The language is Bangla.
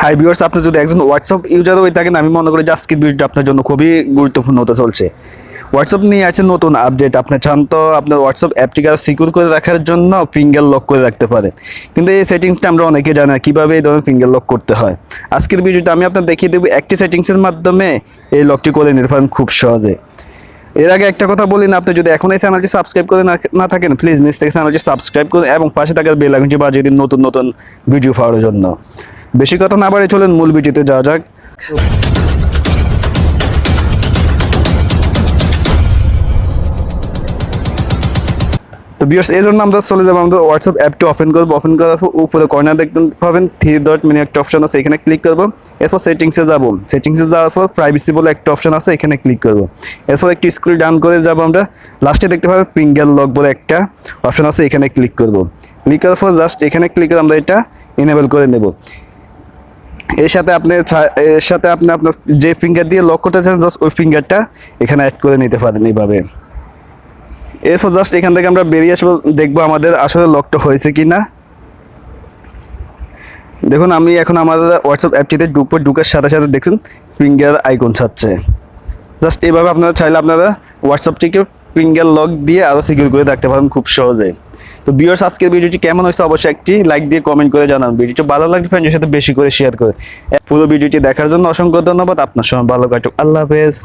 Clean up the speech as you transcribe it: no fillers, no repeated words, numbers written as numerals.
হাই ভিউয়ার্স, আপনি যদি একজন হোয়াটসঅ্যাপ ইউজার হয়ে থাকেন, আমি মনে করি যে আজকের ভিডিওটা আপনার জন্য খুবই গুরুত্বপূর্ণ হতে চলছে। হোয়াটসঅ্যাপ নিয়ে আছে নতুন আপডেট। আপনি চান তো আপনার হোয়াটসঅ্যাপ অ্যাপটিকে আরও সিকিউর করে রাখার জন্য ফিঙ্গার লক করে রাখতে পারেন, কিন্তু এই সেটিংসটা আমরা অনেকে জানি না কীভাবে এই ধরনের ফিঙ্গার লক করতে হয়। আজকের ভিডিওটা আমি আপনার দেখিয়ে দেবো একটি সেটিংসের মাধ্যমে এই লকটি করে নিতে পারেন খুব সহজে। এর আগে একটা কথা বলি না, আপনি যদি এখন এই চ্যানেলটি সাবস্ক্রাইব করে না থাকেন, প্লিজ নিচ থেকে চ্যানেলটি সাবস্ক্রাইব করুন এবং পাশে থাকার বেল আইকনটি বাজিয়ে দিন নতুন নতুন ভিডিও পাওয়ার জন্য। বেশি কথা না বাড়িয়ে চলেন মূল ভিডিওতে যাওয়া যাক। তো ভিউয়ার্স, এই জন্য আমরা চলে যাবো আমাদের হোয়াটসঅ্যাপ অ্যাপটি ওপেন করবো। ওপেন করার পর উপরে কর্নার দেখতে পাবেন 3 ডট মিনি একটা অপশন আছে, এখানে ক্লিক করবো। এরপর সেটিংসে যাবো। সেটিংসে যাওয়ার পর প্রাইভেসি বলে একটা অপশন আছে, এখানে ক্লিক করবো। এরপর একটু স্ক্রল ডাউন করে যাবো আমরা, লাস্টে দেখতে পাবেন ফিঙ্গার লক বলে একটা অপশন আছে, এখানে ক্লিক করবো। ক্লিক করার পর জাস্ট এখানে ক্লিক করে আমরা এটা এনেবল করে নেব। এর সাথে আপনি আপনার যে ফিঙ্গার দিয়ে লক করতে চান, জাস্ট ওই ফিঙ্গারটা এখানে অ্যাড করে নিতে পারেন এইভাবে। এরপর জাস্ট এখান থেকে আমরা বেরিয়ে আসবো, দেখবো আমাদের আসলে লকটা হয়েছে কি না। দেখুন, আমি এখন আমাদের হোয়াটসঅ্যাপ অ্যাপটিতে ঢুকার সাথে সাথে দেখুন ফিঙ্গার আইকন ছাড়ছে। জাস্ট এইভাবে আপনারা চাইলে আপনারা হোয়াটসঅ্যাপটিকে ফিঙ্গার লক দিয়ে আরও সিকিউর করে রাখতে পারেন খুব সহজে। তো ভিউয়ার্স, আজকের ভিডিওটি কেমন হয়েছে অবশ্যই একটি লাইক দিয়ে কমেন্ট করে জানান। ভিডিওটি ভালো লাগলে ফ্রেন্ডের সাথে বেশি করে শেয়ার করে। পুরো ভিডিওটি দেখার জন্য অসংখ্য ধন্যবাদ। আপনার সময় ভালো কাটুক। আল্লাহ হাফেজ।